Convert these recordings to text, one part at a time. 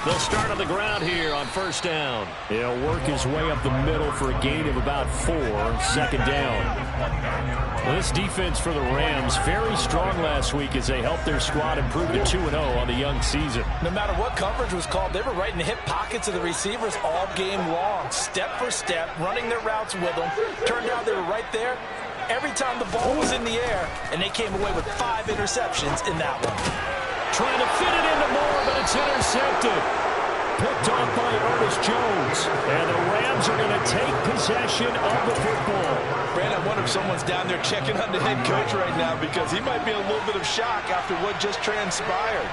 They'll start on the ground here on first down. He'll work his way up the middle for a gain of about 4. Second down. This defense for the Rams, very strong last week as they helped their squad improve to 2-0 on the young season. No matter what coverage was called, they were right in the hip pockets of the receivers all game long. Step for step, running their routes with them. Turned out they were right there every time the ball was in the air, and they came away with 5 interceptions in that one. Trying to fit it into Moore, but it's intercepted. Picked off by Ernest Jones. And the Rams are going to take possession of the football. Brandon, I wonder if someone's down there checking on the head coach right now because he might be in a little bit of shock after what just transpired.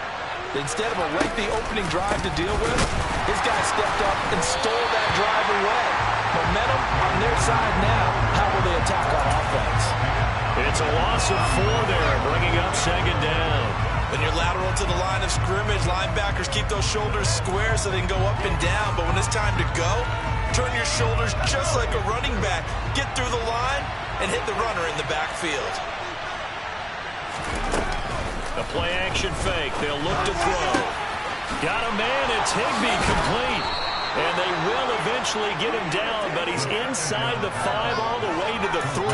Instead of a lengthy opening drive to deal with, his guy stepped up and stole that drive away. Momentum on their side now. How will they attack on offense? It's a loss of 4 there, bringing up second down. When you're lateral to the line of scrimmage, linebackers keep those shoulders square so they can go up and down. But when it's time to go, turn your shoulders just like a running back. Get through the line and hit the runner in the backfield. The play-action fake. They'll look to throw. Got a man. It's Higbee, complete. And they will eventually get him down, but he's inside the 5 all the way to the 3.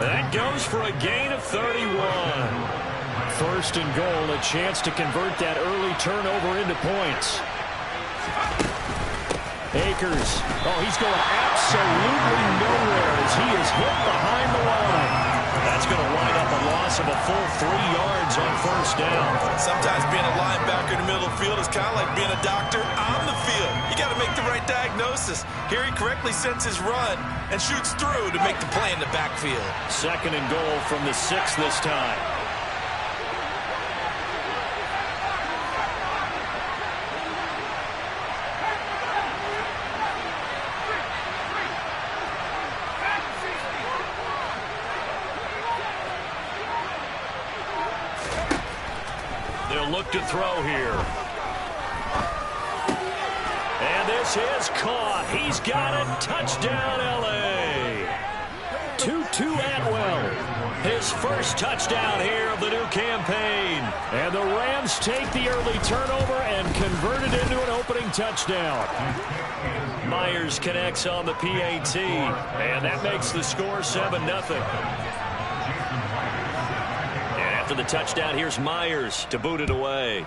That goes for a gain of 31. First and goal, a chance to convert that early turnover into points. Akers. Oh, he's going absolutely nowhere as he is hit behind the line. That's going to wind up a loss of a full 3 yards on first down. Sometimes being a linebacker in the middle of the field is kind of like being a doctor on the field. You got to make the right diagnosis. Here he correctly sets his run and shoots through to make the play in the backfield. Second and goal from the 6 this time. Look to throw here. And this is caught. He's got it. Touchdown, L.A. Tutu Atwell. His first touchdown here of the new campaign. And the Rams take the early turnover and convert it into an opening touchdown. Myers connects on the PAT. And that makes the score 7-0. After the touchdown, here's Myers to boot it away.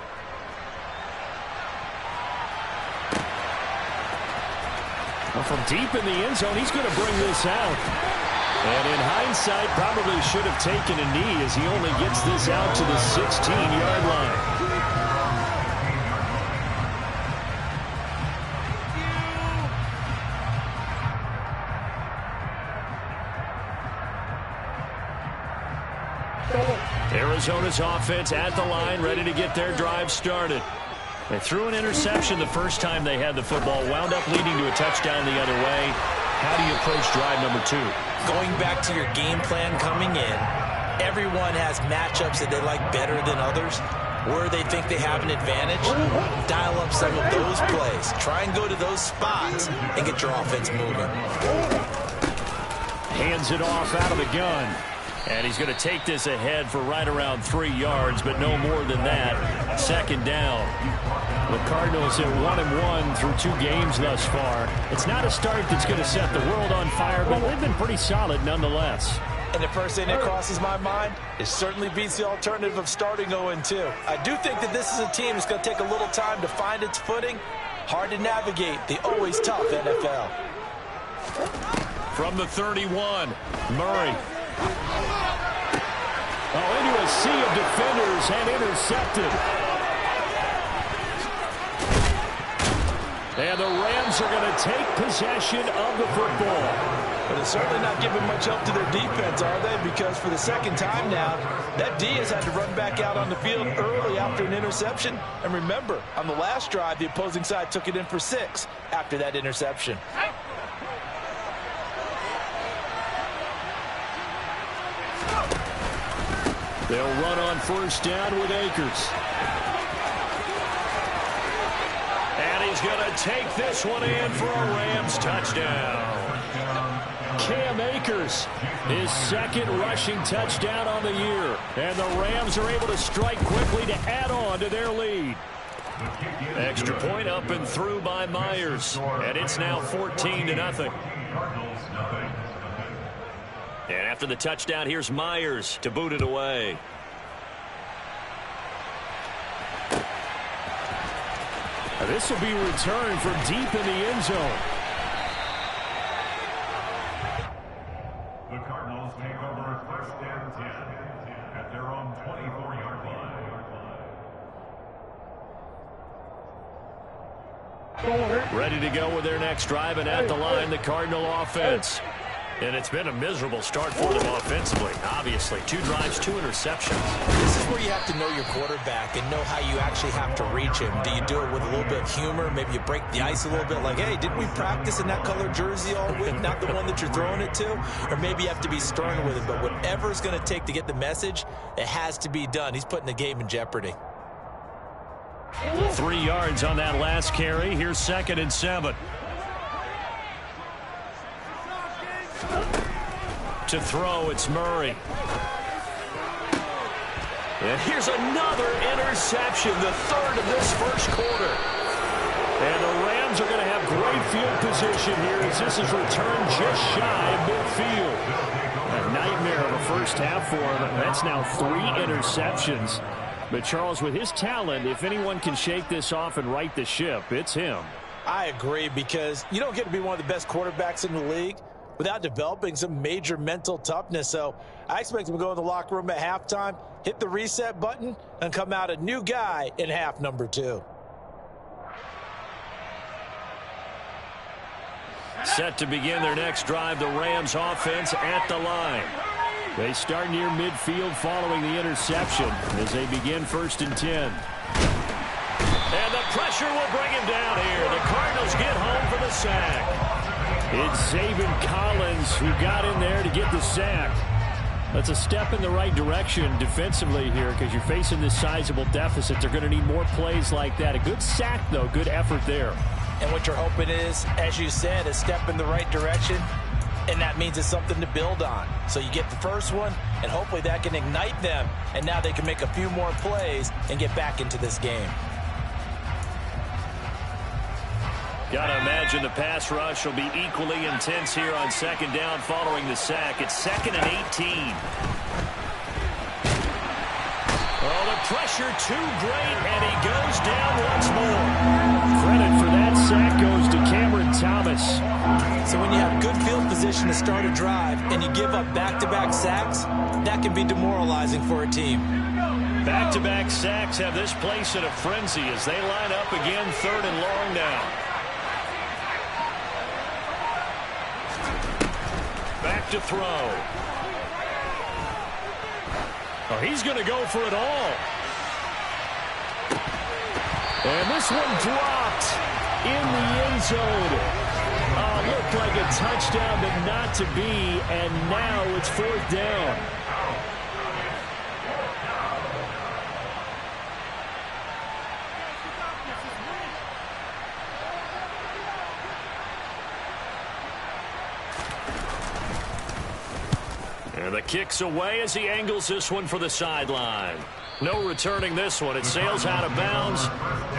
Well, from deep in the end zone, he's going to bring this out. And in hindsight, probably should have taken a knee as he only gets this out to the 16-yard line. Arizona's offense at the line, ready to get their drive started. They threw an interception the first time they had the football, wound up leading to a touchdown the other way. How do you approach drive number 2? Going back to your game plan coming in, everyone has matchups that they like better than others. Where they think they have an advantage, dial up some of those plays. Try and go to those spots and get your offense moving. Hands it off out of the gun. And he's going to take this ahead for right around 3 yards, but no more than that. Second down. The Cardinals at 1-1 through 2 games thus far. It's not a start that's going to set the world on fire, but they've been pretty solid nonetheless. And the first thing that crosses my mind, it certainly beats the alternative of starting 0-2. I do think that this is a team that's going to take a little time to find its footing. Hard to navigate the always tough NFL. From the 31, Murray. Oh, into a sea of defenders and intercepted. And the Rams are going to take possession of the football. But it's certainly not giving much help to their defense, are they? Because for the second time now, that D has had to run back out on the field early after an interception. And remember, on the last drive, the opposing side took it in for 6 after that interception. They'll run on first down with Akers. And he's going to take this one in for a Rams touchdown. Cam Akers, his second rushing touchdown on the year. And the Rams are able to strike quickly to add on to their lead. Extra point up and through by Myers. And it's now 14-0. And after the touchdown, here's Myers to boot it away. This will be returned from deep in the end zone. The Cardinals take over 1st and 10 at their own 24-yard line. Ready to go with their next drive, and at the line, the Cardinal offense. And it's been a miserable start for them offensively, obviously. 2 drives, 2 interceptions. This is where you have to know your quarterback and know how you actually have to reach him. Do you do it with a little bit of humor? Maybe you break the ice a little bit, like, hey, didn't we practice in that colored jersey all week, not the one that you're throwing it to? Or maybe you have to be stern with it. But whatever it's going to take to get the message, it has to be done. He's putting the game in jeopardy. 3 yards on that last carry. Here's 2nd and 7. To throw, it's Murray. And here's another interception, the 3rd of this first quarter. And the Rams are going to have great field position here as this is returned just shy of midfield. A nightmare of a first half for him. That's now 3 interceptions. But Charles, with his talent, if anyone can shake this off and right the ship, it's him. I agree, because you don't get to be one of the best quarterbacks in the league without developing some major mental toughness. So I expect him to go in the locker room at halftime, hit the reset button, and come out a new guy in half number 2. Set to begin their next drive, the Rams offense at the line. They start near midfield following the interception as they begin 1st and 10. And the pressure will bring him down here. The Cardinals get home for the sack. It's Zaven Collins who got in there to get the sack. That's a step in the right direction defensively here because you're facing this sizable deficit. They're going to need more plays like that. A good sack, though. Good effort there. And what you're hoping is, as you said, a step in the right direction, and that means it's something to build on. So you get the first one, and hopefully that can ignite them, and now they can make a few more plays and get back into this game. Got to imagine the pass rush will be equally intense here on 2nd down following the sack. It's 2nd and 18. Oh, the pressure too great, and he goes down once more. Credit for that sack goes to Cameron Thomas. So when you have good field position to start a drive and you give up back-to-back sacks, that can be demoralizing for a team. Back-to-back sacks have this place in a frenzy as they line up again 3rd and long now. Back to throw. Oh, he's going to go for it all. And this one dropped in the end zone. Looked like a touchdown, but not to be. And now it's 4th down. And the kick's away as he angles this one for the sideline. No returning this one. It sails out of bounds,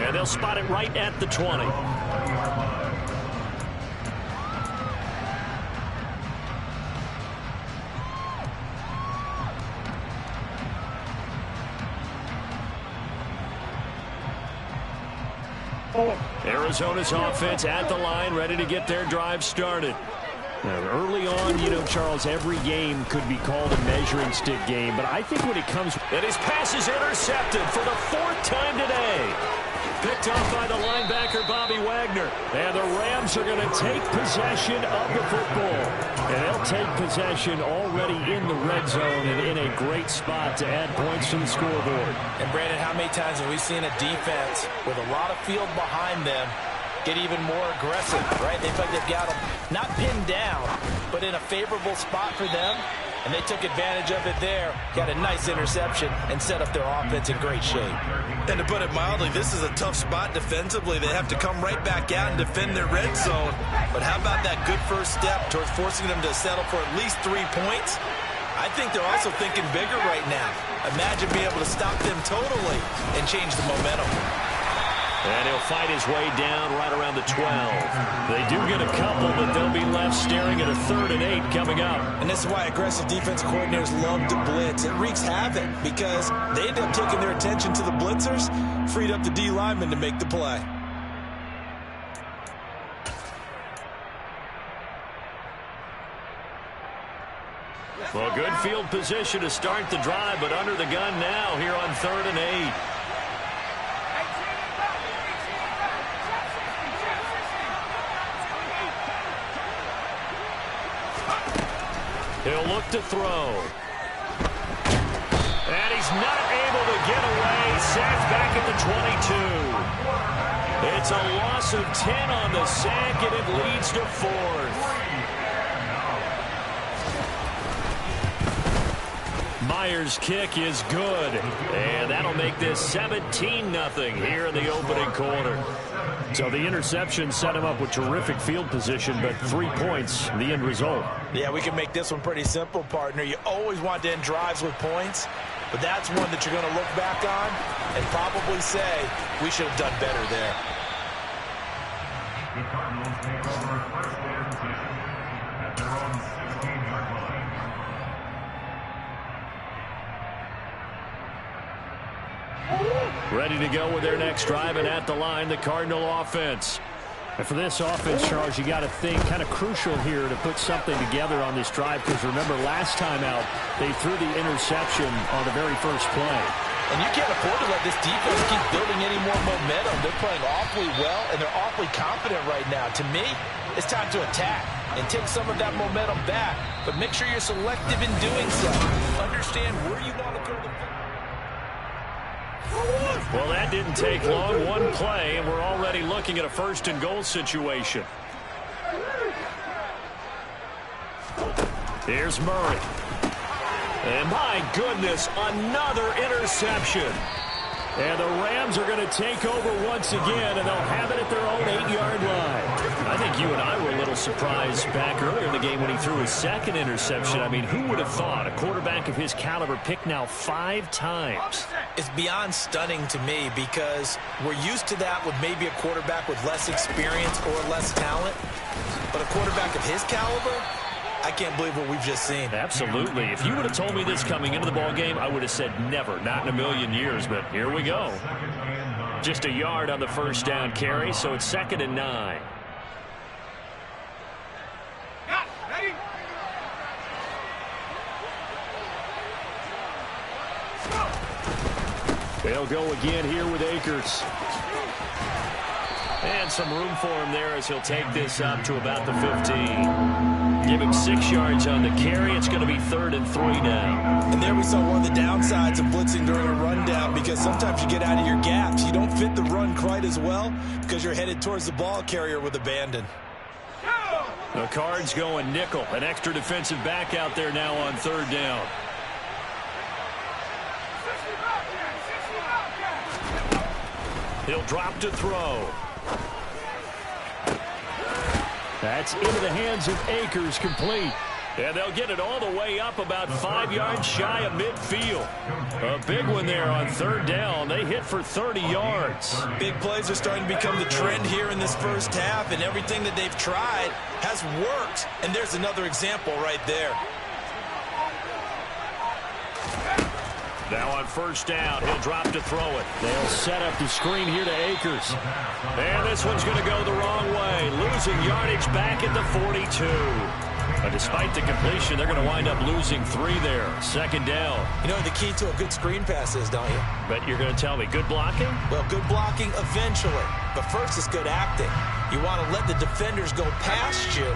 and they'll spot it right at the 20. Arizona's offense at the line, ready to get their drive started. Now, early on, you know, Charles, every game could be called a measuring stick game, but I think when it comes... And his pass is intercepted for the 4th time today. Picked off by the linebacker, Bobby Wagner. And the Rams are going to take possession of the football. And they'll take possession already in the red zone and in a great spot to add points to the scoreboard. And, Brandon, how many times have we seen a defense with a lot of field behind them get even more aggressive, right? They feel like they've got them not pinned down, but in a favorable spot for them. and they took advantage of it there. Got a nice interception and set up their offense in great shape. And to put it mildly, this is a tough spot defensively. They have to come right back out and defend their red zone. But how about that good first step towards forcing them to settle for at least 3 points? I think they're also thinking bigger right now. Imagine being able to stop them totally and change the momentum. And he'll fight his way down right around the 12. They do get a couple, but they'll be left staring at a 3rd and 8 coming up. And this is why aggressive defense coordinators love to blitz. It wreaks havoc because they end up taking their attention to the blitzers, freed up the D lineman to make the play. Well, good field position to start the drive, but under the gun now here on 3rd and 8. He'll look to throw. And he's not able to get away. Sacked back at the 22. It's a loss of 10 on the sack, and it leads to 4th. Myers' kick is good, and that'll make this 17-0 here in the opening quarter. So the interception set him up with terrific field position, but 3 points, the end result. Yeah, we can make this one pretty simple, partner. You always want to end drives with points, but that's one that you're going to look back on and probably say, we should have done better there. The Cardinals take over 1st and 10 at their own 16-yard line. Ready to go with their next drive, and at the line, the Cardinal offense. And for this offense, Charles, you got to think kind of crucial here to put something together on this drive, because remember last time out, they threw the interception on the very first play. And you can't afford to let this defense keep building any more momentum. They're playing awfully well, and they're awfully confident right now. To me, it's time to attack and take some of that momentum back, but make sure you're selective in doing so. Understand where you want to throw the football. Well, that didn't take long. One play, and we're already looking at a 1st and goal situation. Here's Murray. And my goodness, another interception. And the Rams are going to take over once again, and they'll have it at their own 8-yard line. I think you and I were a little surprised back earlier in the game when he threw his 2nd interception. I mean, who would have thought a quarterback of his caliber picked now 5 times? It's beyond stunning to me because we're used to that with maybe a quarterback with less experience or less talent. But a quarterback of his caliber, I can't believe what we've just seen. Absolutely. If you would have told me this coming into the ball game, I would have said never, not in a million years. But here we go. Just a yard on the first down carry, so it's 2nd and 9. They'll go again here with Akers. And some room for him there as he'll take this up to about the 15. Give him 6 yards on the carry. It's going to be 3rd and 3 now. And there we saw one of the downsides of blitzing during a rundown, because sometimes you get out of your gaps. You don't fit the run quite as well because you're headed towards the ball carrier with abandon. The Cards going nickel. An extra defensive back out there now on 3rd down. He'll drop to throw. That's into the hands of Akers, complete. And they'll get it all the way up about 5 yards shy of midfield. A big one there on 3rd down. They hit for 30 yards. Big plays are starting to become the trend here in this first half, and everything that they've tried has worked. And there's another example right there. Now on 1st down, he'll drop to throw it. They'll set up the screen here to Akers. And this one's going to go the wrong way. Losing yardage back at the 42. Despite the completion, they're going to wind up losing 3 there. 2nd down. You know the key to a good screen pass is, don't you? But you're going to tell me, good blocking? Well, good blocking eventually. But first is good acting. You want to let the defenders go past you,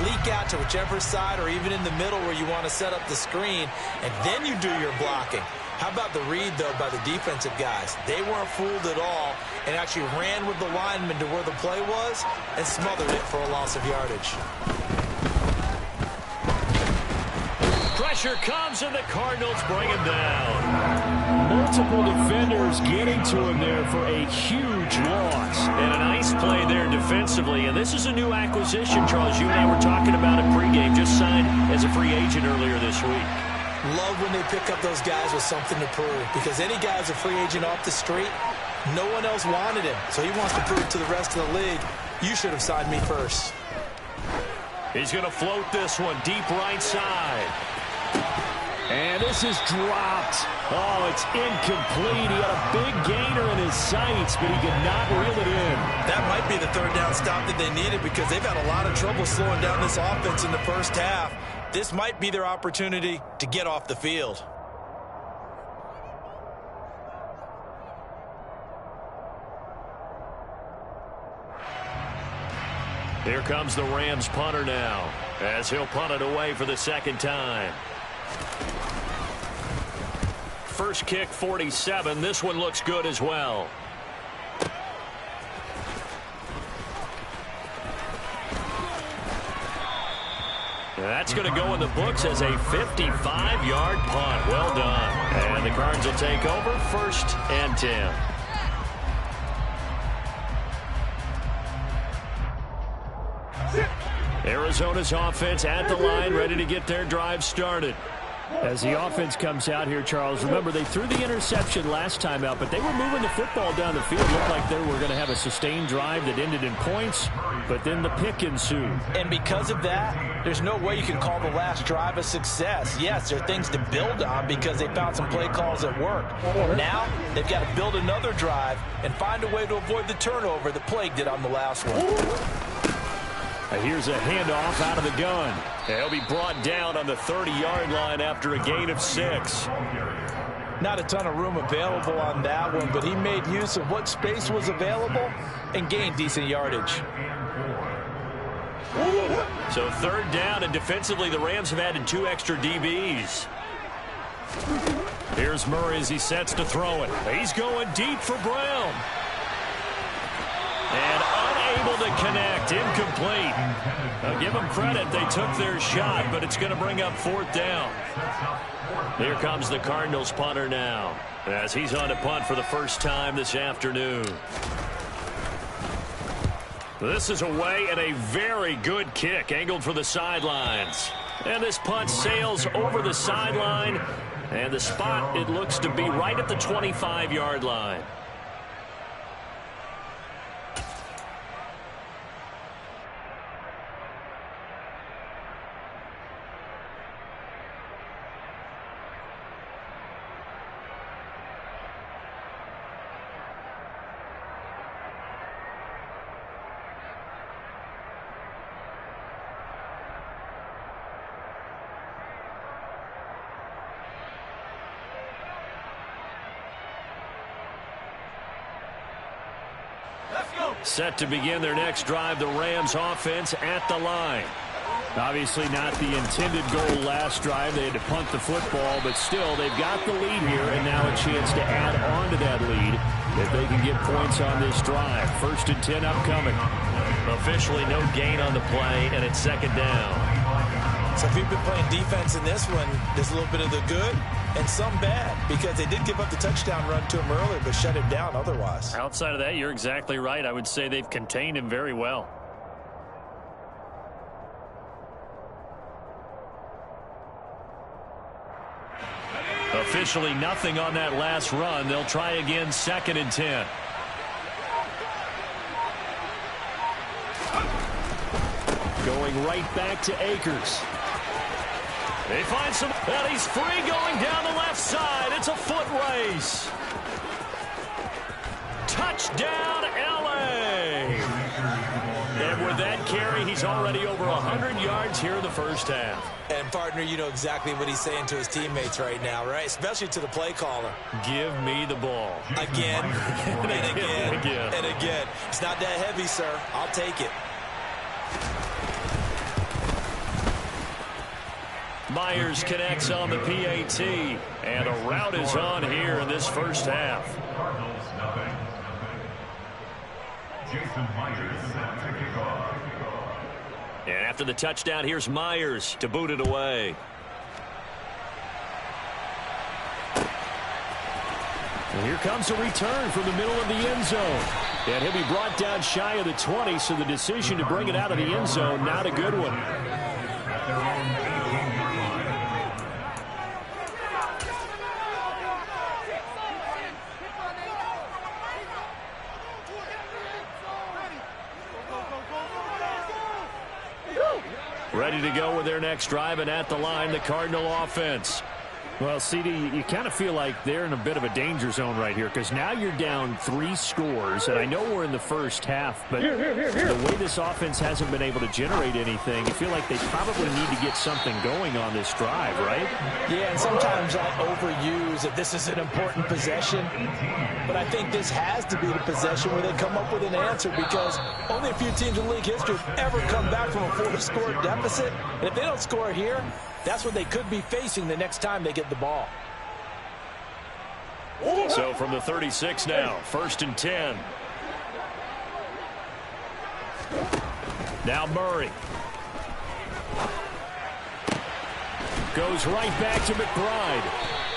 leak out to whichever side or even in the middle where you want to set up the screen, and then you do your blocking. How about the read, though, by the defensive guys? They weren't fooled at all and actually ran with the lineman to where the play was and smothered it for a loss of yardage. pressure comes, and the Cardinals bring him down. Multiple defenders getting to him there for a huge loss. And a nice play there defensively. And this is a new acquisition, Charles. You and I were talking about it pregame. Just signed as a free agent earlier this week. Love when they pick up those guys with something to prove. Because any guy's a free agent off the street, no one else wanted him. So he wants to prove to the rest of the league, you should have signed me first. He's going to float this one deep right side. And this is dropped. Oh, it's incomplete. He had a big gainer in his sights, but he could not reel it in. That might be the third down stop that they needed because they've had a lot of trouble slowing down this offense in the first half. This might be their opportunity to get off the field. Here comes the Rams punter now, as he'll punt it away for the second time. First kick, 47. This one looks good as well. That's going to go in the books as a 55-yard punt. Well done. And the Cards will take over, 1st and 10. Arizona's offense at the line, ready to get their drive started. As the offense comes out here, Charles, remember they threw the interception last time out, but they were moving the football down the field. Looked like they were going to have a sustained drive that ended in points, but then the pick ensued. And because of that, there's no way you can call the last drive a success. Yes, there are things to build on because they found some play calls that worked. Now, they've got to build another drive and find a way to avoid the turnover that plagued it on the last one. Here's a handoff out of the gun. He'll be brought down on the 30-yard line after a gain of 6. Not a ton of room available on that one, but he made use of what space was available and gained decent yardage. So 3rd down, and defensively the Rams have added 2 extra DBs. Here's Murray as he sets to throw it. He's going deep for Brown. And unable to connect, incomplete. I'll give them credit, they took their shot, but it's going to bring up 4th down. Here comes the Cardinals punter now, as he's on to punt for the first time this afternoon. This is away, and a very good kick, angled for the sidelines. And this punt sails over the sideline, and the spot, it looks to be right at the 25-yard line. Set to begin their next drive, the Rams offense at the line. Obviously not the intended goal last drive. They had to punt the football, but still they've got the lead here and now a chance to add on to that lead if they can get points on this drive. 1st and 10 upcoming. Officially no gain on the play, and it's 2nd down. So if you've been playing defense in this one, there's a little bit of the good and some bad, because they did give up the touchdown run to him earlier, but shut him down otherwise. Outside of that, you're exactly right. I would say they've contained him very well. Officially nothing on that last run. They'll try again, 2nd and 10. Going right back to Akers. They find some, and he's free going down the left side. It's a foot race. Touchdown, L.A. And with that carry, he's already over 100 yards here in the first half. And, partner, you know exactly what he's saying to his teammates right now, right? Especially to the play caller. Give me the ball. Again, and again, and again. It's not that heavy, sir. I'll take it. Myers connects on the PAT, and a rout is on here in this first half. Cardinals, nothing. Jason Myers set to kick off. And after the touchdown, here's Myers to boot it away. And here comes a return from the middle of the end zone. And he'll be brought down shy of the 20, so the decision to bring it out of the end zone, not a good one. At their own 18-yard line. Ready to go with their next drive, and at the line, the Cardinal offense. Well, CD, you kind of feel like they're in a bit of a danger zone right here, because now you're down 3 scores, and I know we're in the first half, but the way this offense hasn't been able to generate anything, you feel like they probably need to get something going on this drive, right? Yeah, and sometimes I overuse that this is an important possession, but I think this has to be the possession where they come up with an answer, because only a few teams in league history have ever come back from a 4-score deficit, and if they don't score here, that's what they could be facing the next time they get the ball. So from the 36 now, 1st and 10. Now Murray. Goes right back to McBride.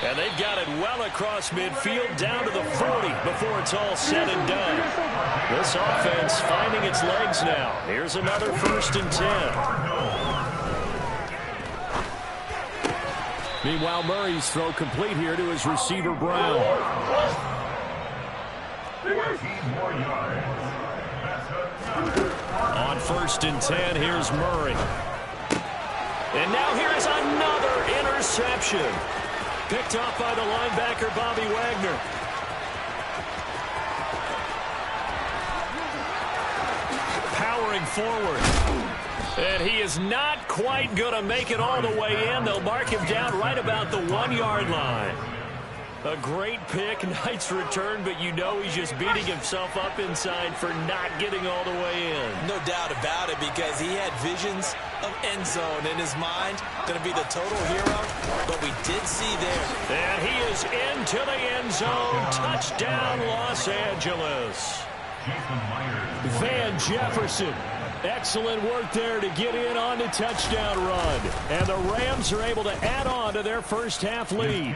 And they've got it well across midfield down to the 40 before it's all said and done. This offense finding its legs now. Here's another 1st and 10. Meanwhile, Murray's throw complete here to his receiver, Brown. 14 more yards. On 1st and 10, here's Murray. And now here's another interception. Picked off by the linebacker, Bobby Wagner. Powering forward. And he is not quite going to make it all the way in. They'll mark him down right about the 1-yard line. A great pick, nice return, but you know he's just beating himself up inside for not getting all the way in. No doubt about it, because he had visions of end zone in his mind. Going to be the total hero, but we did see there. And he is into the end zone. Touchdown, Los Angeles. Van Jefferson. Excellent work there to get in on the touchdown run. And the Rams are able to add on to their first half lead.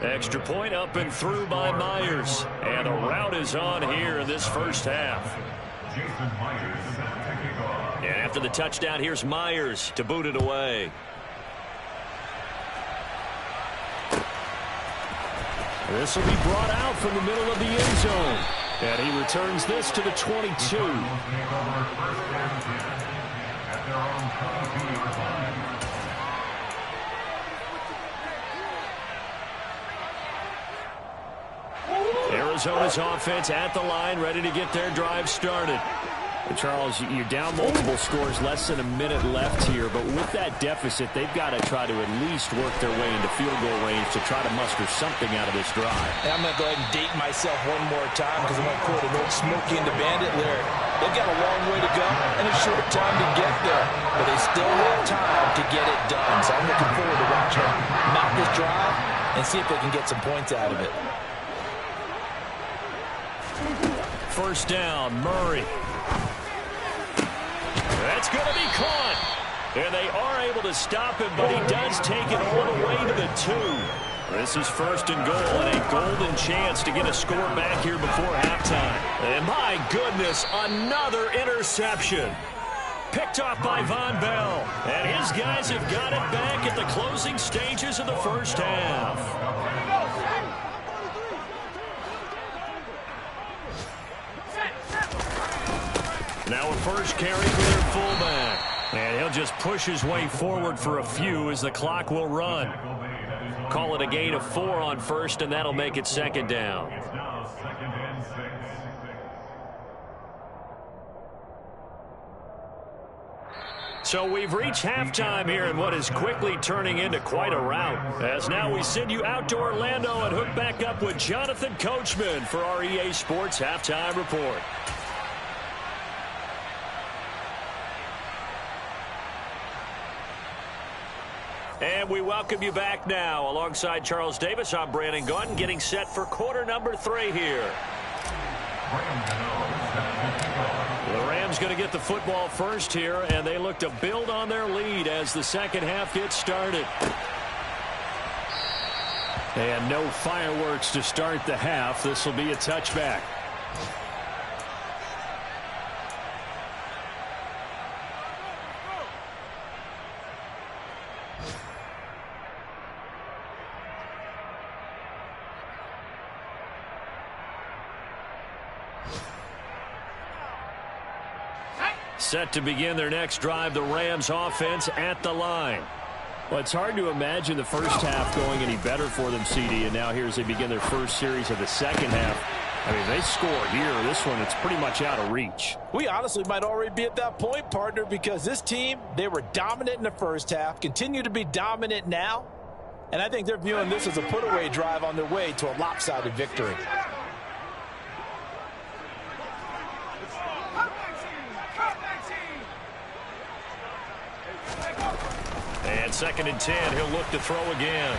Extra point up and through by Myers. And the route is on here in this first half. And after the touchdown, here's Myers to boot it away. This will be brought out from the middle of the end zone. And he returns this to the 22. Arizona's offense at the line, ready to get their drive started. Charles, you're down multiple scores, less than a minute left here, but with that deficit, they've got to try to at least work their way into field goal range to try to muster something out of this drive. And I'm going to go ahead and date myself one more time, because I'm going to quote an old Smokey and the Bandit lyric. They've got a long way to go and a short time to get there, but they still have time to get it done. So I'm looking forward to watching them mount this drive and see if they can get some points out of it. First down, Murray. That's going to be caught. And they are able to stop him, but he does take it all the way to the 2. This is 1st and goal, and a golden chance to get a score back here before halftime. And my goodness, another interception. Picked off by Von Bell. And his guys have got it back at the closing stages of the first half. Now a first carry for their fullback. And he'll just push his way forward for a few as the clock will run. Call it a gain of 4 on first, and that'll make it 2nd down. It's now 2nd and 6. So we've reached halftime here in what is quickly turning into quite a rout. As now we send you out to Orlando and hook back up with Jonathan Coachman for our EA Sports Halftime Report. And we welcome you back now. Alongside Charles Davis, I'm Brandon Gunn, getting set for quarter number 3 here. The Rams going to get the football first here, and they look to build on their lead as the second half gets started. And no fireworks to start the half. This will be a touchback. Set to begin their next drive, the Rams offense at the line. Well, it's hard to imagine the first half going any better for them, CD, and now here as they begin their first series of the second half. I mean, they score here. This one, it's pretty much out of reach. We honestly might already be at that point, partner, because this team, they were dominant in the first half, continue to be dominant now, and I think they're viewing this as a put-away drive on their way to a lopsided victory. And 2nd and 10, he'll look to throw again.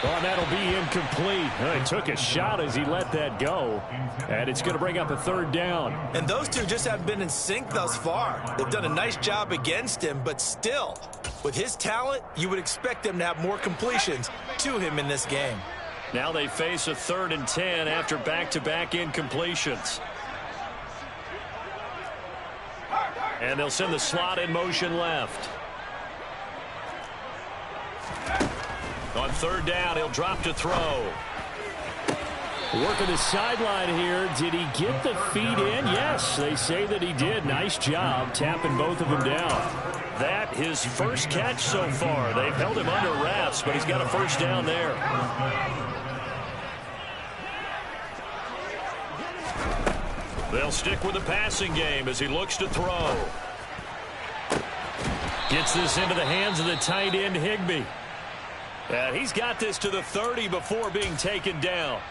Oh, and that'll be incomplete. He took a shot as he let that go. And it's going to bring up a 3rd down. And those two just haven't been in sync thus far. They've done a nice job against him, but still, with his talent, you would expect them to have more completions to him in this game. Now they face a 3rd and 10 after back-to-back incompletions. And they'll send the slot in motion left. On 3rd down, he'll drop to throw. Working the sideline here. Did he get the feet in? Yes, they say that he did. Nice job tapping both of them down. That his first catch so far. They've held him under wraps, but he's got a 1st down there. They'll stick with the passing game as he looks to throw. Gets this into the hands of the tight end, Higbee. And he's got this to the 30 before being taken down.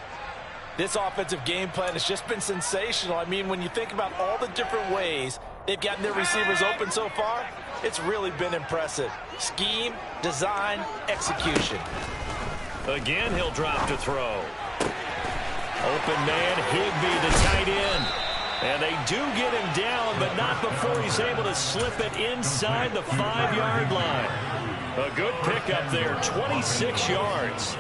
This offensive game plan has just been sensational. I mean, when you think about all the different ways they've gotten their receivers open so far, it's really been impressive. Scheme, design, execution. Again, he'll drop to throw. Open man, Higbee, the tight end. And they do get him down, but not before he's able to slip it inside the 5-yard line. A good pickup there, 26 yards.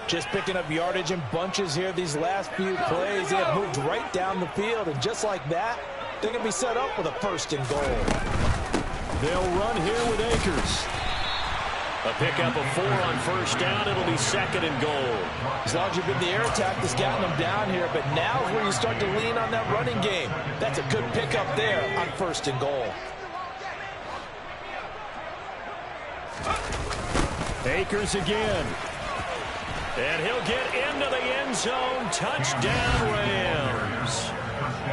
Just picking up yardage in bunches here these last few plays. They have moved right down the field, and just like that, they're going to be set up with a 1st and goal. They'll run here with Akers. A pickup of 4 on 1st down. It'll be 2nd and goal. As long as you've been the air attack that's gotten them down here, but now is where you start to lean on that running game. That's a good pickup there on 1st and goal. Akers again. And he'll get into the end zone. Touchdown, Rams.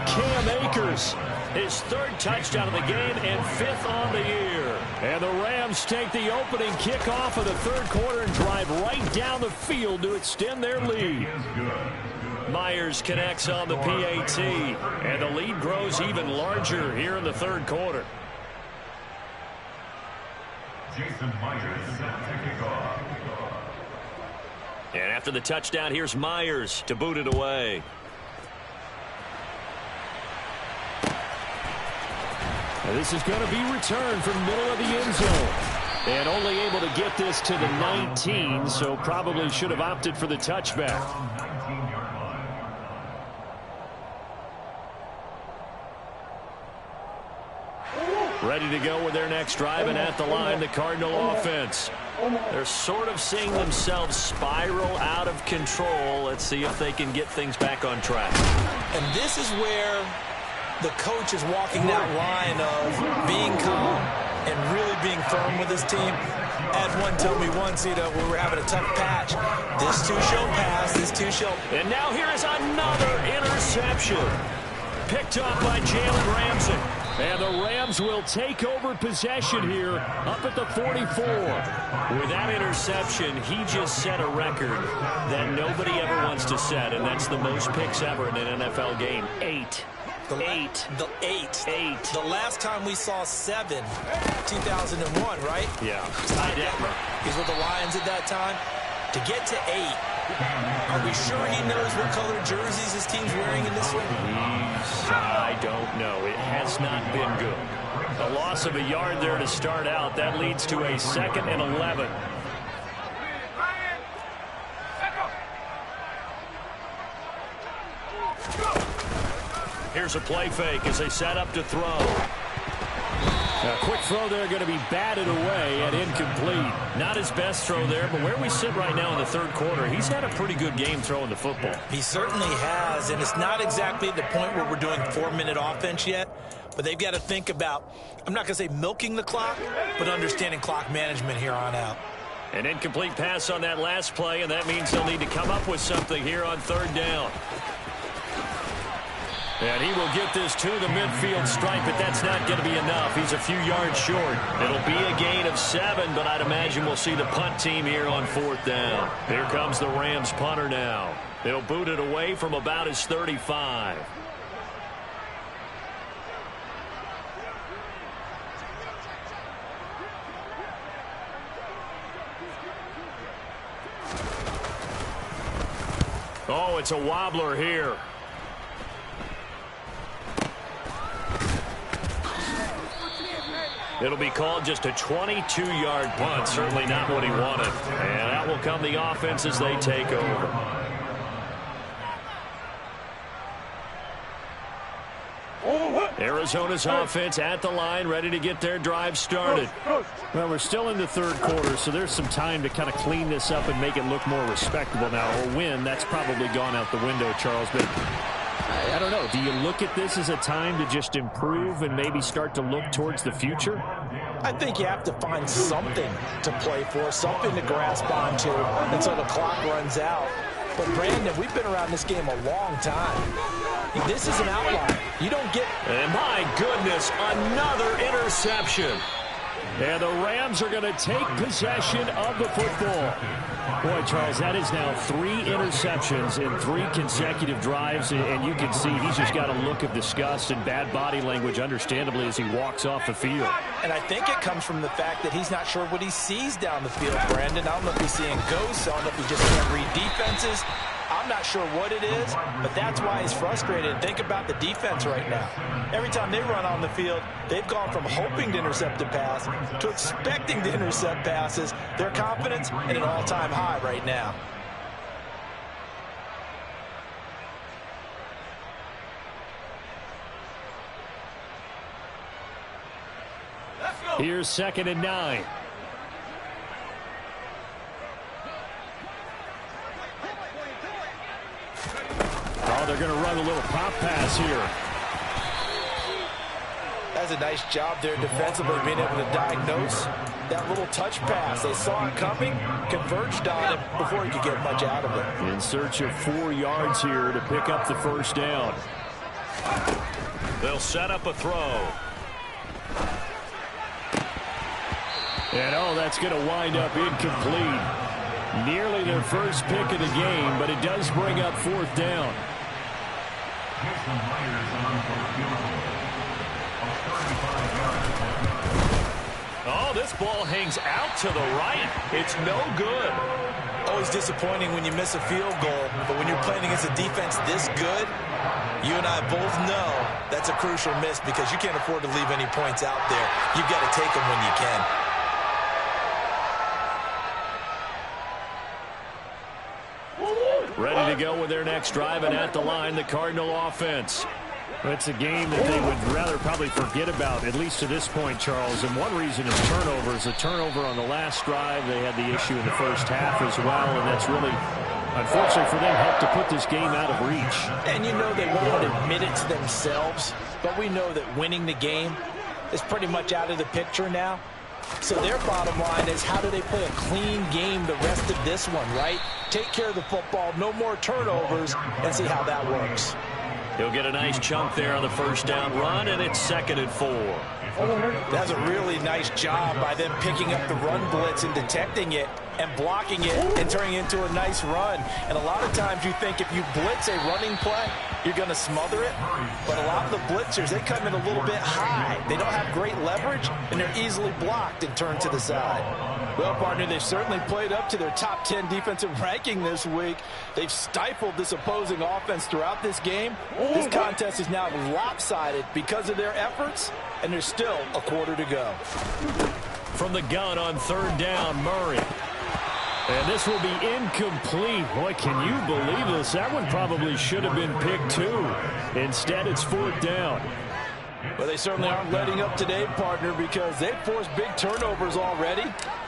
Cam Akers, his 3rd touchdown of the game and 5th on the year. And the Rams take the opening kickoff of the 3rd quarter and drive right down the field to extend their lead. Myers connects on the PAT, and the lead grows even larger here in the 3rd quarter. Jason Myers set to kick off. And after the touchdown, here's Myers to boot it away. Now this is going to be returned from middle of the end zone. And only able to get this to the 19, so probably should have opted for the touchback. Ready to go with their next drive, and at the line, the Cardinal offense. They're sort of seeing themselves spiral out of control. Let's see if they can get things back on track. And this is where the coach is walking that line of being calm and really being firm with his team. I had one tell me once, we were having a tough patch. This too shall pass, this too shall... And now here is another interception. Picked up by Jalen Ramsey. And the Rams will take over possession here up at the 44. With that interception, he just set a record that nobody ever wants to set, and that's the most picks ever in an NFL game. 8. The last time we saw 7, 2001, right? Yeah. He's with the Lions at that time. To get to 8, are we sure he knows what color jerseys his team's wearing in this one? I don't know. It has not been good. A loss of a yard there to start out. That leads to a 2nd and 11. Here's a play fake as they set up to throw. A quick throw there, going to be batted away and incomplete. Not his best throw there, but where we sit right now in the third quarter, he's had a pretty good game throwing the football. He certainly has, and it's not exactly at the point where we're doing 4-minute offense yet, but they've got to think about, I'm not going to say milking the clock, but understanding clock management here on out. An incomplete pass on that last play, and that means they'll need to come up with something here on third down. And he will get this to the midfield stripe, but that's not going to be enough. He's a few yards short. It'll be a gain of 7, but I'd imagine we'll see the punt team here on fourth down. Here comes the Rams punter now. They'll boot it away from about his 35. Oh, it's a wobbler here. It'll be called just a 22-yard punt. Certainly not what he wanted. And out will come the offense as they take over. Arizona's offense at the line, ready to get their drive started. Well, we're still in the third quarter, so there's some time to kind of clean this up and make it look more respectable now. Or win, that's probably gone out the window, Charles. But I don't know. Do you look at this as a time to just improve and maybe start to look towards the future? I think you have to find something to play for, something to grasp onto until the clock runs out. But, Brandon, we've been around this game a long time. This is an outlier. You don't get... And my goodness, another interception. And the Rams are going to take possession of the football. Boy, Charles, that is now 3 interceptions in 3 consecutive drives, and you can see he's just got a look of disgust and bad body language, understandably, as he walks off the field. And I think it comes from the fact that he's not sure what he sees down the field, Brandon. I don't know if he's seeing ghosts. I don't know if he just can't read defenses. I'm not sure what it is, but that's why he's frustrated. Think about the defense right now. Every time they run on the field, they've gone from hoping to intercept a pass to expecting to intercept passes. Their confidence at an all-time high right now. Here's 2nd and 9. Oh, they're going to run a little pop pass here. That's a nice job there defensively, being able to diagnose that little touch pass. They saw it coming, converged on it before he could get much out of it. In search of 4 yards here to pick up the first down. They'll set up a throw. And, oh, that's going to wind up incomplete. Nearly their first pick of the game, but it does bring up 4th down. Oh, this ball hangs out to the right. It's no good. Always disappointing when you miss a field goal, but when you're playing against a defense this good, you and I both know that's a crucial miss because you can't afford to leave any points out there. You've got to take them when you can. Ready to go with their next drive, and at the line, the Cardinal offense. It's a game that they would rather probably forget about, at least to this point, Charles. And one reason is turnovers. A turnover on the last drive. They had the issue in the first half as well, and that's really, unfortunately for them, helped to put this game out of reach. And you know they won't admit it to themselves, but we know that winning the game is pretty much out of the picture now. So their bottom line is, how do they play a clean game the rest of this one, right? Take care of the football, no more turnovers, and see how that works. He'll get a nice chunk there on the first down run, and it's 2nd and 4. That's a really nice job by them picking up the run blitz and detecting it and blocking it and turning it into a nice run. And a lot of times you think if you blitz a running play, you're going to smother it. But a lot of the blitzers, they come in a little bit high. They don't have great leverage, and they're easily blocked and turned to the side. Well, partner, they've certainly played up to their top 10 defensive ranking this week. They've stifled this opposing offense throughout this game. This contest is now lopsided because of their efforts, and there's still a quarter to go. From the gun on 3rd down, Murray. And this will be incomplete. Boy, can you believe this? That one probably should have been picked too. Instead, it's 4th down. Well, they certainly aren't letting up today, partner, because they've forced big turnovers already,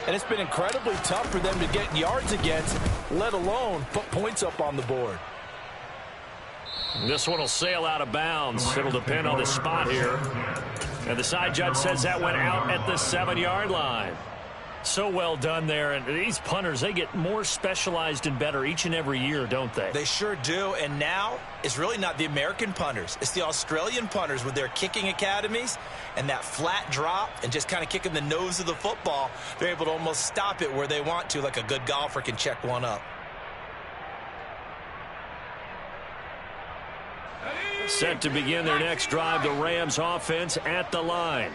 and it's been incredibly tough for them to get yards against, let alone put points up on the board. This one will sail out of bounds. It'll depend on the spot here. And the side judge says that went out at the 7-yard line. So well done there. And these punters, they get more specialized and better each and every year, don't they? They sure do. And now it's really not the American punters. It's the Australian punters with their kicking academies and that flat drop and just kind of kicking the nose of the football. They're able to almost stop it where they want to, like a good golfer can check one up. Set to begin their next drive, the Rams offense at the line.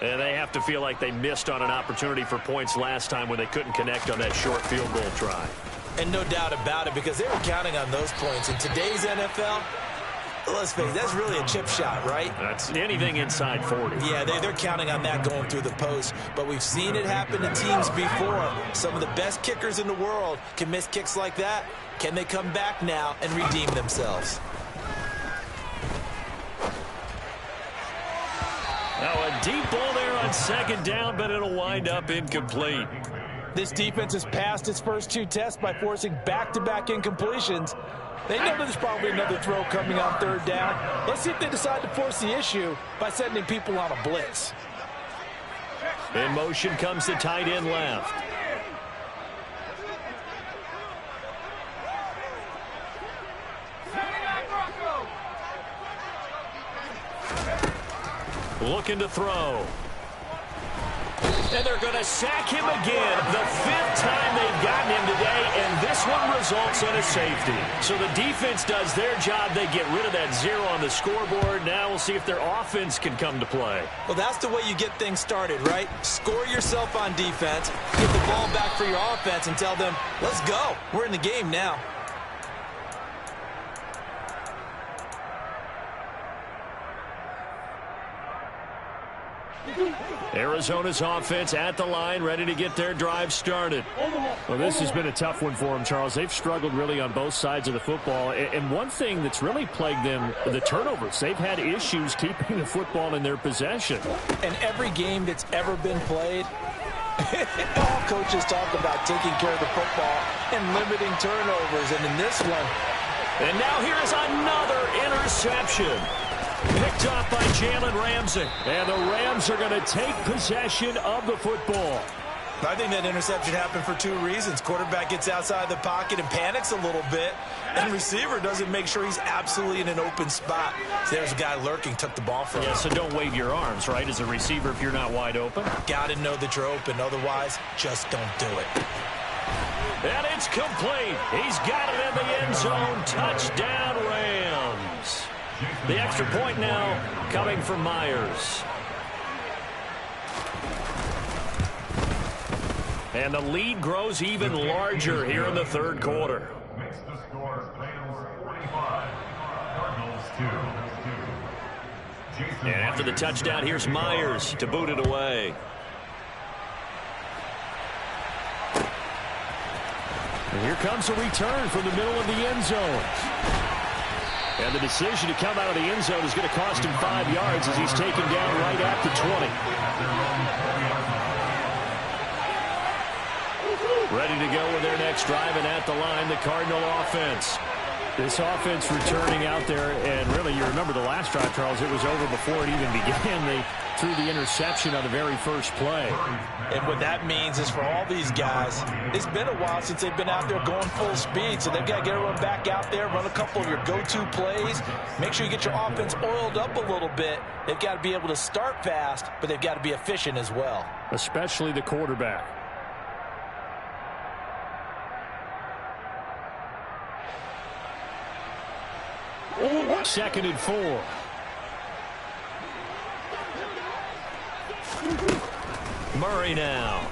And they have to feel like they missed on an opportunity for points last time when they couldn't connect on that short field goal try. And no doubt about it, because they were counting on those points. In today's NFL, let's face it, that's really a chip shot, right? That's anything inside 40. Yeah, they're counting on that going through the post. But we've seen it happen to teams before. Some of the best kickers in the world can miss kicks like that. Can they come back now and redeem themselves? Now a deep ball there on 2nd down, but it'll wind up incomplete. This defense has passed its first 2 tests by forcing back-to-back incompletions. They know there's probably another throw coming on 3rd down. Let's see if they decide to force the issue by sending people on a blitz. In motion comes the tight end left. Looking to throw. And they're going to sack him again. The 5th time they've gotten him today, and this one results in a safety. So the defense does their job. They get rid of that 0 on the scoreboard. Now we'll see if their offense can come to play. Well, that's the way you get things started, right? Score yourself on defense, get the ball back for your offense, and tell them, let's go. We're in the game now. Arizona's offense at the line, ready to get their drive started. Well, this has been a tough one for them, Charles. They've struggled really on both sides of the football. And one thing that's really plagued them, the turnovers. They've had issues keeping the football in their possession. And every game that's ever been played, all coaches talk about taking care of the football and limiting turnovers. And in this one. And now here's another interception. Picked off by Jalen Ramsey. And the Rams are going to take possession of the football. I think that interception happened for 2 reasons. Quarterback gets outside the pocket and panics a little bit. And receiver doesn't make sure he's absolutely in an open spot. So there's a guy lurking, took the ball from him. Yeah, so don't wave your arms, right, as a receiver if you're not wide open. Got to know that you're open. Otherwise, just don't do it. And it's complete. He's got it in the end zone. Touchdown, Rams. The extra point now coming from Myers. And the lead grows even larger here in the 3rd quarter. Makes the score Rams 45, Cardinals 2. And after the touchdown, here's Myers to boot it away. And here comes a return from the middle of the end zone. And the decision to come out of the end zone is going to cost him 5 yards as he's taken down right at the 20. Ready to go with their next drive, and at the line, the Cardinal offense. This offense returning out there, and really, you remember the last drive, Charles, it was over before it even began. They threw the interception on the very first play. And what that means is for all these guys, it's been a while since they've been out there going full speed, so they've got to get everyone back out there, run a couple of your go-to plays, make sure you get your offense oiled up a little bit. They've got to be able to start fast, but they've got to be efficient as well. Especially the quarterback. Second and 4. Murray now.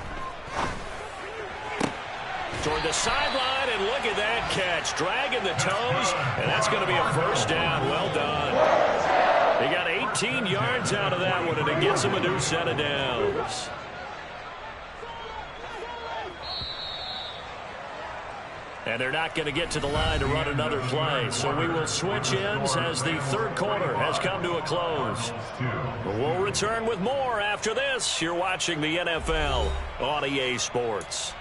Toward the sideline, and look at that catch. Dragging the toes, and that's going to be a first down. Well done. They got 18 yards out of that one, and it gets them a new set of downs. And they're not going to get to the line to run another play. So we will switch ends as the third quarter has come to a close. We'll return with more after this. You're watching the NFL on EA Sports.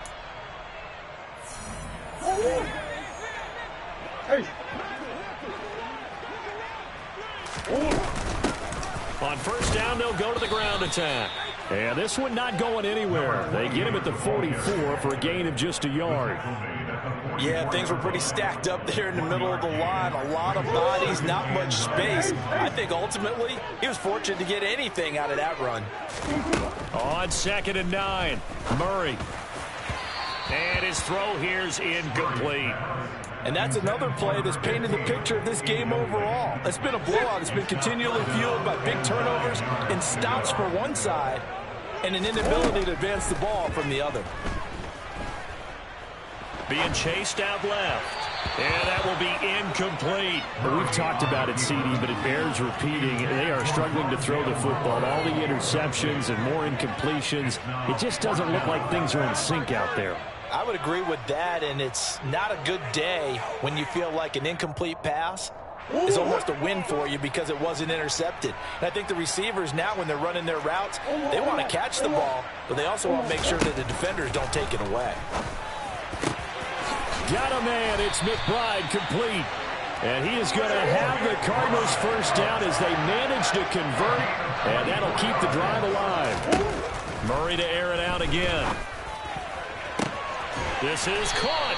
On first down, they'll go to the ground attack. And this one not going anywhere. They get him at the 44 for a gain of just a yard. Yeah, things were pretty stacked up there in the middle of the line. A lot of bodies, not much space. I think ultimately he was fortunate to get anything out of that run. On 2nd and 9, Murray. And his throw here's incomplete. And that's another play that's painted the picture of this game overall. It's been a blowout. It's been continually fueled by big turnovers and stops for one side and an inability to advance the ball from the other. Being chased out left. And that will be incomplete. Well, we've talked about it, CD, but it bears repeating. They are struggling to throw the football. All the interceptions and more incompletions. It just doesn't look like things are in sync out there. I would agree with that, and it's not a good day when you feel like an incomplete pass is almost a win for you because it wasn't intercepted. And I think the receivers now, when they're running their routes, they want to catch the ball, but they also want to make sure that the defenders don't take it away. Got a man. It's McBride complete. And he is going to have the Cardinals first down as they manage to convert, and that'll keep the drive alive. Murray to air it out again. This is caught.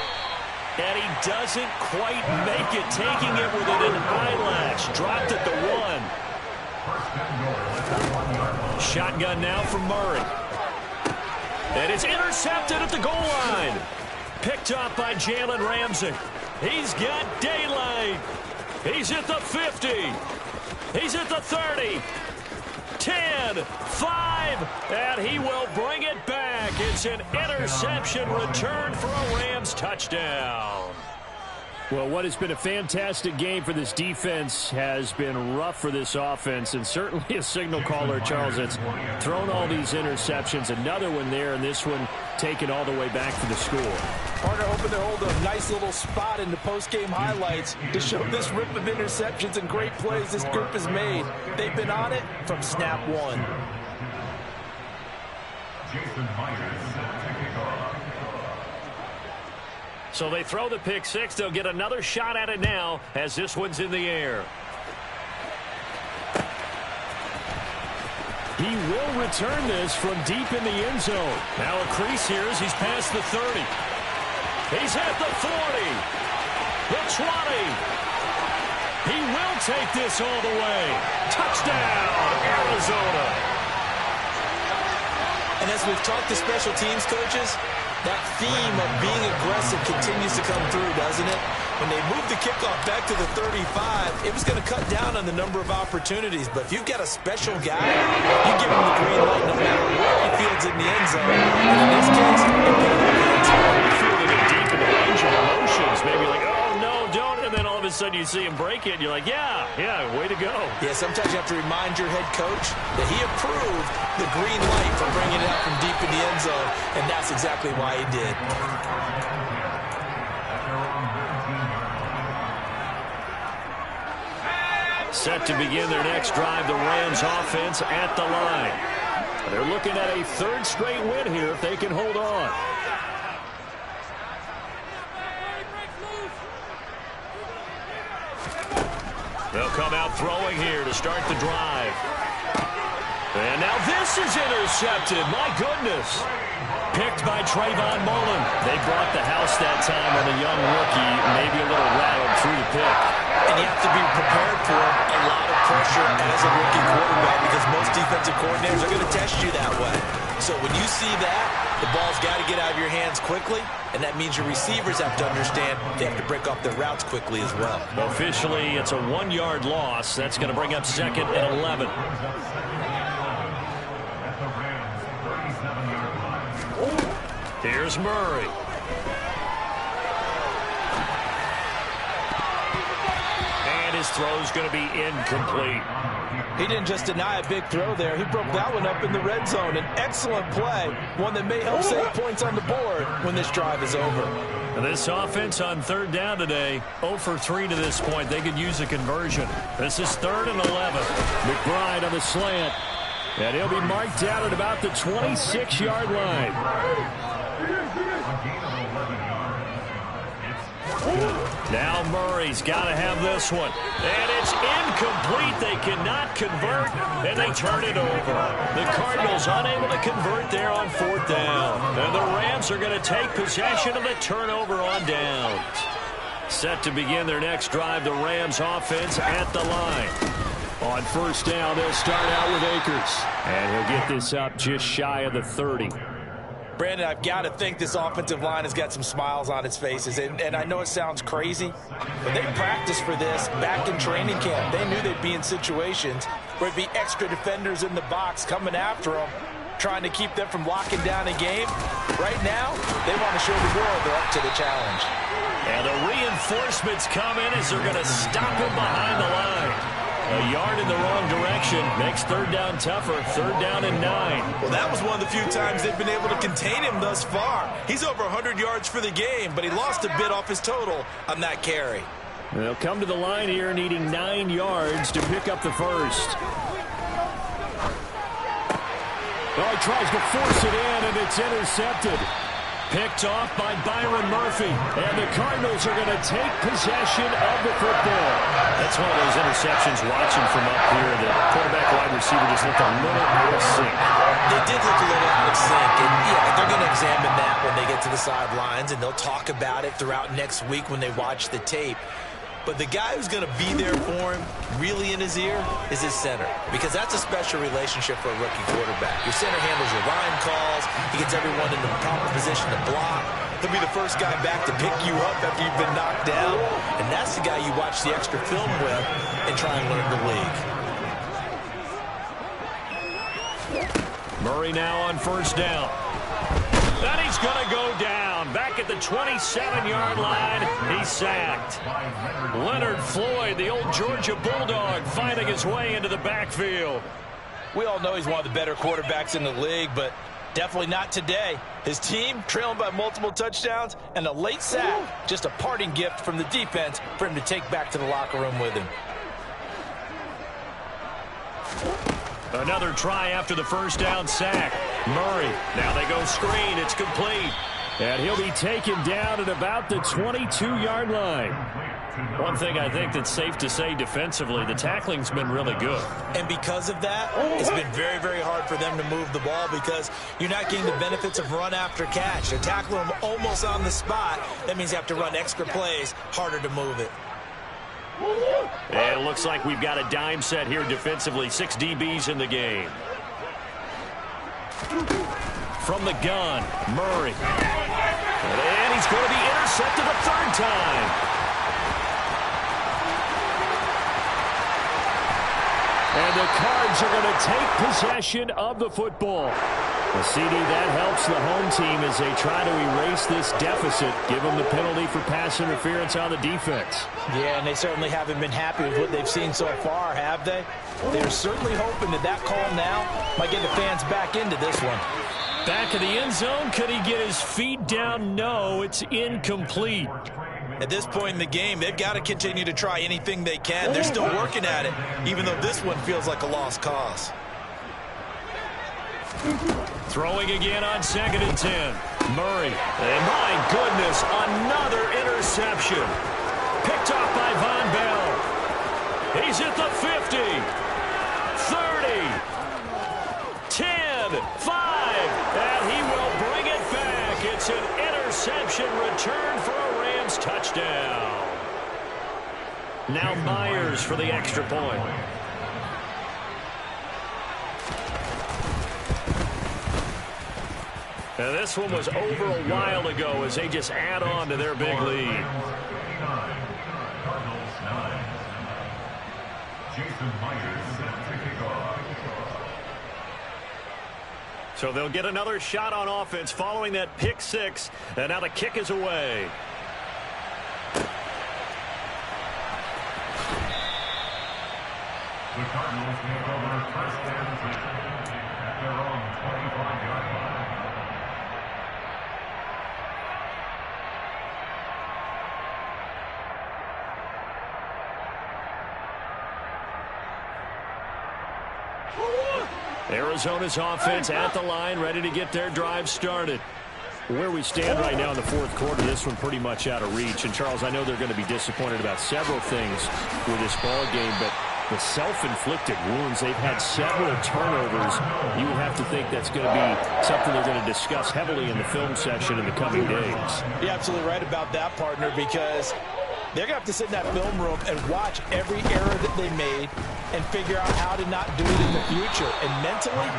And he doesn't quite make it, taking it within an eyelash. Dropped at the 1. Shotgun now from Murray. And it's intercepted at the goal line. Picked up by Jalen Ramsey. He's got daylight. He's at the 50. He's at the 30. 10, 5, and he will bring it back. It's an interception return for a Rams touchdown. Well, what has been a fantastic game for this defense has been rough for this offense, and certainly a signal caller, Charles, that's thrown all these interceptions. Another one there, and this one taken all the way back for the score. Partner hoping to hold a nice little spot in the post-game highlights to show this rip of interceptions and great plays this group has made. They've been on it from snap one. So they throw the pick six. They'll get another shot at it now as this one's in the air. He will return this from deep in the end zone. Now a crease here as he's past the 30. He's at the 40. The 20. He will take this all the way. Touchdown, Arizona. And as we've talked to special teams coaches, that theme of being aggressive continues to come through, doesn't it? When they moved the kickoff back to the 35, it was going to cut down on the number of opportunities. But if you've got a special guy, you give him the green light no matter where he fields in the end zone. And in this case, it put him in the end zone. Feeling it deep in the range of emotions. Maybe like, oh, no, don't. And then all of a sudden you see him break it, and you're like, yeah, way to go. Yeah, sometimes you have to remind your head coach that he approved the green light for bringing it out from deep in the end zone, and that's exactly why he did. Set to begin their next drive, the Rams offense at the line. They're looking at a third straight win here if they can hold on. They'll come out throwing here to start the drive. And now this is intercepted. My goodness. Picked by Trayvon Mullen. They brought the house that time on a young rookie, maybe a little rattled through the pick. And you have to be prepared for a lot of pressure as a rookie quarterback because most defensive coordinators are going to test you that way. So when you see that, the ball's got to get out of your hands quickly, and that means your receivers have to understand they have to break off their routes quickly as well. Officially, it's a 1-yard loss. That's going to bring up 2nd and 11. Here's Murray. And his throw's going to be incomplete. He didn't just deny a big throw there. He broke that one up in the red zone. An excellent play, one that may help save points on the board when this drive is over. And this offense on third down today, 0 for 3 to this point. They could use a conversion. This is 3rd and 11. McBride on the slant. And he'll be marked down at about the 26-yard line. Now Murray's got to have this one. And it's incomplete. They cannot convert, and they turn it over. The Cardinals unable to convert there on 4th down. And the Rams are going to take possession of the turnover on downs. Set to begin their next drive, the Rams offense at the line. On 1st down, they'll start out with Akers. And he'll get this up just shy of the 30. Brandon, I've got to think this offensive line has got some smiles on its faces. And I know it sounds crazy, but they practiced for this back in training camp. They knew they'd be in situations where it'd be extra defenders in the box coming after them, trying to keep them from locking down a game. Right now, they want to show the world they're up to the challenge. And the reinforcements come in as they're going to stop him behind the line. A yard in the wrong direction makes 3rd down tougher. 3rd down and 9. Well, that was one of the few times they've been able to contain him thus far. He's over 100 yards for the game, but he lost a bit off his total on that carry. They'll come to the line here needing 9 yards to pick up the first. Oh, he tries to force it in, and it's intercepted. Picked off by Byron Murphy. And the Cardinals are going to take possession of the football. That's one of those interceptions watching from up here. The quarterback wide receiver just looked a little out of sync. They did look a little out of sync. And, yeah, they're going to examine that when they get to the sidelines, and they'll talk about it throughout next week when they watch the tape. But the guy who's going to be there for him, really in his ear, is his center. Because that's a special relationship for a rookie quarterback. Your center handles your line calls. He gets everyone in the proper position to block. He'll be the first guy back to pick you up after you've been knocked down. And that's the guy you watch the extra film with and try and learn the league. Murray now on 1st down. Then he's going to go down. Back at the 27-yard line, he's sacked. Leonard Floyd, the old Georgia Bulldog, finding his way into the backfield. We all know he's one of the better quarterbacks in the league, but definitely not today. His team trailing by multiple touchdowns, and a late sack, just a parting gift from the defense for him to take back to the locker room with him. Another try after the 1st down sack. Murray, now they go screen. It's complete. And he'll be taken down at about the 22-yard line. One thing I think that's safe to say defensively, the tackling's been really good. And because of that, it's been very, very hard for them to move the ball because you're not getting the benefits of run after catch. They're tackling them almost on the spot. That means you have to run extra plays, harder to move it. And it looks like we've got a dime set here defensively. 6 DBs in the game. From the gun, Murray. And he's going to be intercepted a 3rd time. And the Cards are going to take possession of the football. The CD, that helps the home team as they try to erase this deficit, give them the penalty for pass interference on the defense. Yeah, and they certainly haven't been happy with what they've seen so far, have they? They're certainly hoping that that call now might get the fans back into this one. Back of the end zone, could he get his feet down? No, it's incomplete. At this point in the game, they've got to continue to try anything they can. They're still working at it, even though this one feels like a lost cause. Throwing again on 2nd and 10. Murray. And my goodness, another interception. Picked off by Von Bell. He's at the 50. 30. 10. 5. And he will bring it back. It's an interception return for a Rams touchdown. Now Myers for the extra point. Now this one was over a while ago as they just add on to their big lead. So they'll get another shot on offense following that pick 6. And now the kick is away. The Cardinals take over first and 10 at their own 25-yard line. Arizona's offense at the line, ready to get their drive started. Where we stand right now in the fourth quarter, this one pretty much out of reach. And, Charles, I know they're going to be disappointed about several things with this ball game, but the self-inflicted wounds, they've had several turnovers. You would have to think that's going to be something they're going to discuss heavily in the film session in the coming days. You're absolutely right about that, partner, because they're going to have to sit in that film room and watch every error that they made and figure out how to not do it in the future. And mentally,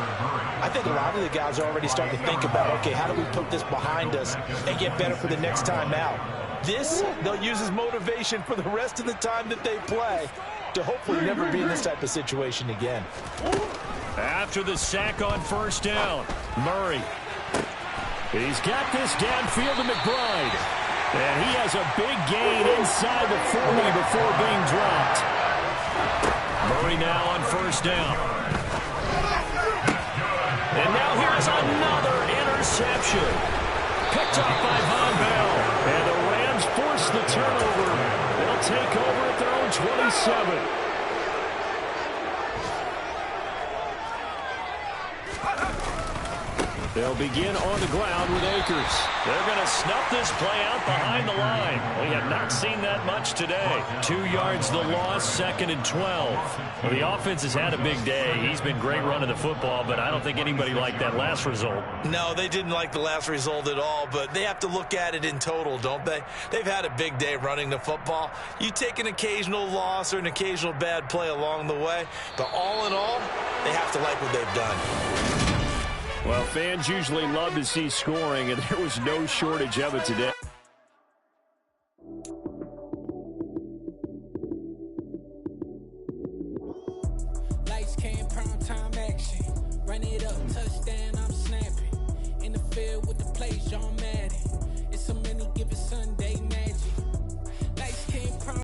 I think a lot of the guys are already starting to think about, okay, how do we put this behind us and get better for the next time out? This, they'll use as motivation for the rest of the time that they play to hopefully never be in this type of situation again. After the sack on first down, Murray. He's got this downfield to McBride. And he has a big gain inside the 40 before being dropped. Murray now on first down. And now here's another interception. Picked up by Von Bell. And the Rams force the turnover. They'll take over at their own 27. They'll begin on the ground with Akers. They're going to snuff this play out behind the line. We have not seen that much today. 2 yards the loss, 2nd and 12. Well, the offense has had a big day. He's been great running the football, but I don't think anybody liked that last result. No, they didn't like the last result at all, but they have to look at it in total, don't they? They've had a big day running the football. You take an occasional loss or an occasional bad play along the way, but all in all, they have to like what they've done. Well, fans usually love to see scoring, and there was no shortage of it today. Lights came, prime time action. Run it up, touchdown, I'm snapping. In the field with the play, John Madden. It's so many given Sunday.